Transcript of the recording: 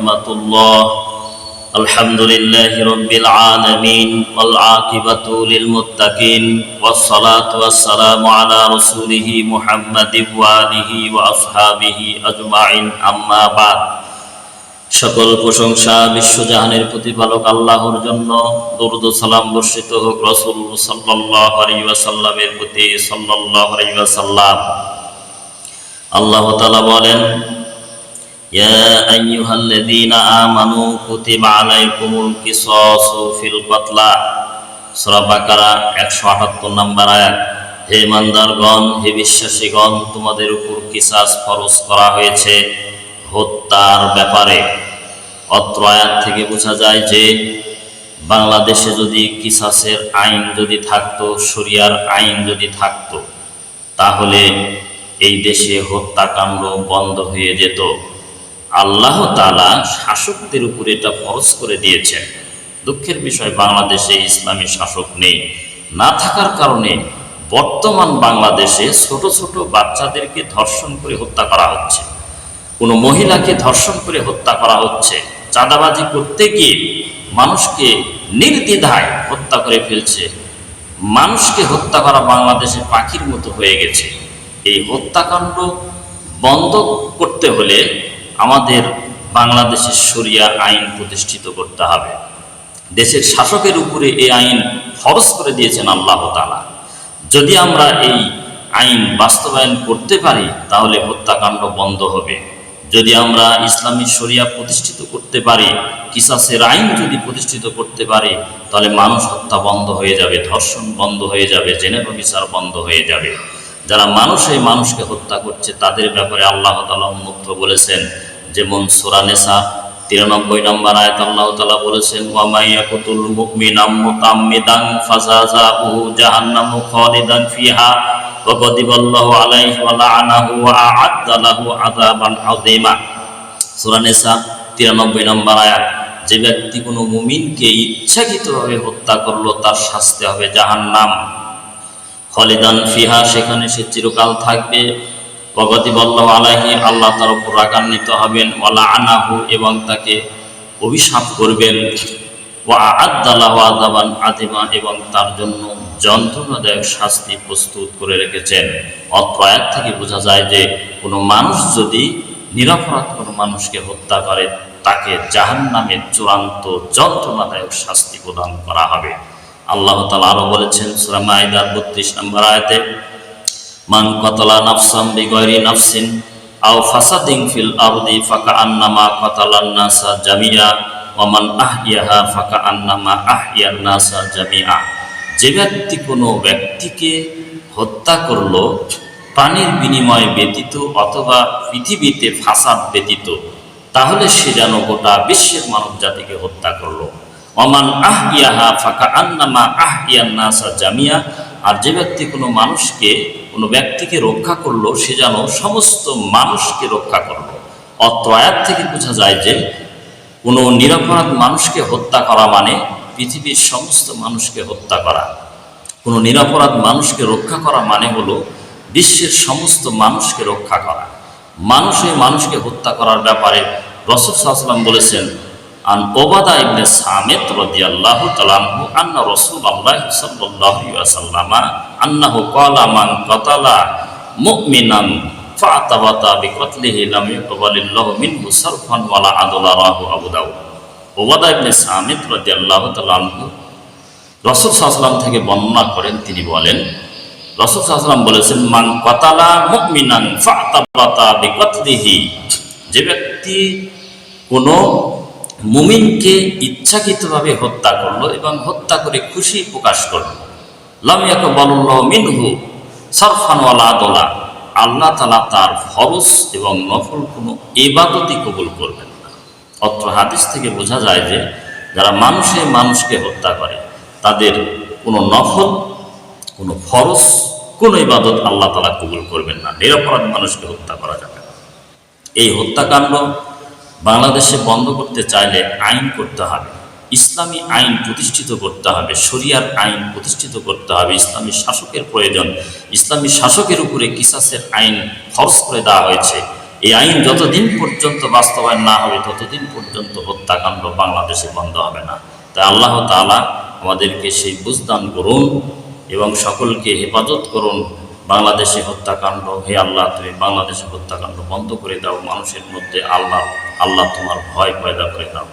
রাহমাতুল্লাহ। আলহামদুলিল্লাহি রাব্বিল আলামিন ওয়াল আকিবাতু লিল মুত্তাকিন ওয়াস সালাতু ওয়াস সালামু আলা রাসূলিহি মুহাম্মাদিন ওয়া আলিহি ওয়া আসহাবিহি আজমাইন, আম্মা বাদ। সকল প্রশংসা বিশ্বজাহানের প্রতিপালক আল্লাহর জন্য। দরুদ ও সালাম বর্ষিত হোক রাসূল সাল্লাল্লাহু আলাইহি ওয়াসাল্লামের প্রতি সাল্লাল্লাহু আলাইহি ওয়াসাল্লাম। আল্লাহ তাআলা বলেন, ইয়া আইয়ুহাল্লাযীনা আমানু কুতিবা আলাইকুমুল কিসাসু ফিল কতলা। সূরা বাকারা 178 নম্বর আয়াত। হে ইমানদারগণ, হে বিশ্বাসীগণ, তোমাদের উপর কিসাস ফরজ করা হয়েছে হত্যার ব্যাপারে। অত্র আয়াত থেকে বোঝা যায় যে বাংলাদেশে যদি কিসাসের আইন যদি থাকতো, শরিয়ার আইন যদি থাকতো, তাহলে এই দেশে হত্যাকাণ্ড বন্ধ হয়ে যেত। আল্লাহ তাআলা শাসকদের উপর এটা ফরজ করে দিয়েছেন। দুঃখের বিষয়, বাংলাদেশে ইসলামী শাসক নেই। না থাকার কারণে বর্তমান বাংলাদেশে ছোট ছোট বাচ্চাদেরকে ধর্ষণ করে হত্যা করা হচ্ছে, কোনো মহিলাকে ধর্ষণ করে হত্যা করা হচ্ছে, চাঁদাবাজি করতে গিয়ে মানুষকে নির্দ্বিধায় হত্যা করে ফেলছে। মানুষকে হত্যা করা বাংলাদেশে পাখির মতো হয়ে গেছে। এই হত্যাকাণ্ড বন্ধ করতে হলে আমাদের বাংলাদেশের শরিয়া আইন প্রতিষ্ঠিত করতে হবে। দেশের শাসকের উপরে এই আইন ফরজ করে দিয়েছেন আল্লাহ তাআলা। যদি আমরা এই আইন বাস্তবায়ন করতে পারি, তাহলে হত্যাকাণ্ড বন্ধ হবে। যদি আমরা ইসলামী শরিয়া প্রতিষ্ঠিত করতে পারি, কিসাসের আইন যদি প্রতিষ্ঠিত করতে পারি, তাহলে মানুষ হত্যা বন্ধ হয়ে যাবে, ধর্ষণ বন্ধ হয়ে যাবে, জেনেভা বিচার বন্ধ হয়ে যাবে। যারা মানুষকে হত্যা করছে তাদের ব্যাপারে আল্লাহ তাআলা উন্মুক্ত বলেছেন। যেমন সূরা নিসা 93 নম্বর আয়াত আল্লাহ তাআলা বলেছেন, ওয়া মাইয়াকুতুল মুমিনাম মুতাম্মিদান ফাজাযাউহু জাহান্নামু খালিদান ফিহা ওয়া গাদিবাল্লাহু আলাইহি ওয়া লা'নাহু ওয়া আ'আদ্দা লাহু আযাবান আযীমা। সূরা নিসা 93 নম্বর আয়াত। যে ব্যক্তি কোনো মুমিনকে ইচ্ছাকৃতভাবে হত্যা করলো, তার শাস্তি হবে জাহান্নাম, খালিদান ফিহা, সেখানে সে চিরকাল থাকবে। ওয়া গাদিবাল্লাহু আলাইহি, আল্লাহ তার উপর রাগান্বিত হবেন। ওয়া লা'নাহু, এবং তাকে অভিশাপ করবেন। ওয়া আ'আদ্দা লাহু আযাবান আযীমা, এবং তার জন্য যন্ত্রণাদায়ক শাস্তি প্রস্তুত করে রেখেছেন। অত্র আয়াত থেকে বোঝা যায় যে কোনো মানুষ যদি নিরপরাধ কোনো মানুষকে হত্যা করে, তাকে জাহান্নামের চূড়ান্ত যন্ত্রণাদায়ক শাস্তি প্রদান করা হবে। আল্লাহ তাআলা আরো বলেছেন সূরা মাইদার 32 নম্বর আয়াতে, মান কাতালা নাফসান বিগাইরি নাফসিন আও ফাসাদিন ফিল আরদি ফাকাআন্নামা কাতালান নাসা জামিআ ওয়া মান আহইয়াহা ফাকাআন্নামা আহইয়ান নাসা জামিআ। যে ব্যক্তি কোনো ব্যক্তিকে হত্যা করলো প্রাণীর বিনিময় ব্যতীত অথবা পৃথিবীতে ফাসাদ ব্যতীত, তাহলে সে যেন গোটা বিশ্বের মানব জাতিকে হত্যা করলো। Oman আহইয়াহা ফাকাআন্নামা আহইয়ান NASA জামিআ। আর যে ব্যক্তি কোনো ব্যক্তিকে রক্ষা করলো, সে যেন সমস্ত মানুষকে রক্ষা করলো। অত্র আয়াত থেকে বোঝা যায় যে কোনো নিরপরাধ মানুষকে হত্যা করা মানে পৃথিবীর সমস্ত মানুষকে হত্যা করা। কোনো নিরপরাধ মানুষকে রক্ষা করা মানে হলো বিশ্বের সমস্ত মানুষকে রক্ষা করা। মানুষকে হত্যা করার ব্যাপারে রাসূল সাল্লাল্লাহু আলাইহি ওয়াসাল্লাম বলেছেন, আন উবাদা ইবনে সামিত রাদিয়াল্লাহু তাআলা আনহু আন্না রাসূলুল্লাহ সাল্লাল্লাহু আলাইহি ওয়াসাল্লাম আন্নাহু ক্বালা মান কাতালা মুমিনান ফাতাবাতা বিকতলিহি লাম ইয়াকবালিল্লাহু মিনহু সারফান ওয়ালা আদলা, রাহু আবু দাউদ। উবাদা ইবনে সামিত রাদিয়াল্লাহু তাআলা আনহু রাসূল সাল্লাল্লাহু আলাইহি ওয়াসাল্লাম থেকে বর্ণনা করেন, তিনি বলেন, রাসূল সাল্লাল্লাহু আলাইহি ওয়াসাল্লাম বলেছেন, মান কাতালা মুমিনান ফাতাবাতা বিকতলিহি, যে ব্যক্তি কোনো মুমিনকে ইচ্ছাকৃতভাবে হত্যা করলো এবং হত্যা করে খুশি প্রকাশ করলো, লাম ইয়াকবালুল্লাহু মিনহু সারফান ওয়ালা আদলা, আল্লাহ তাআলা তার ফরজ এবং নফল কোনো ইবাদতই কবুল করবেন না। অত্র হাদিস থেকে বোঝা যায় যে যারা মানুষকে হত্যা করে, তাদের কোনো নফল, কোনো ফরজ, কোনো ইবাদত আল্লাহ তাআলা কবুল করবেন না। নিরপরাধ মানুষকে হত্যা করা যাবে না। এই হত্যাকাণ্ড বাংলাদেশে বন্ধ করতে চাইলে আইন করতে হবে, ইসলামী আইন প্রতিষ্ঠিত করতে হবে, শরিয়ার আইন প্রতিষ্ঠিত করতে হবে। ইসলামী শাসকের প্রয়োজন। ইসলামী শাসকের উপরে কিসাসের আইন ফরজ করে দেওয়া হয়েছে। এই আইন যতদিন পর্যন্ত বাস্তবায়ন না হবে ততদিন পর্যন্ত হত্যাকাণ্ড বাংলাদেশে বন্ধ হবে না। তাই আল্লাহ তাআলা আমাদেরকে সেই বুঝদান করুন এবং সকলকে হেফাজত করুন। বাংলাদেশে হত্যাকাণ্ড, হে আল্লাহ তুমি বাংলাদেশে হত্যাকাণ্ড বন্ধ করে দাও, মানুষের মধ্যে আল্লাহ তোমার ভয় পয়দা করে দাও।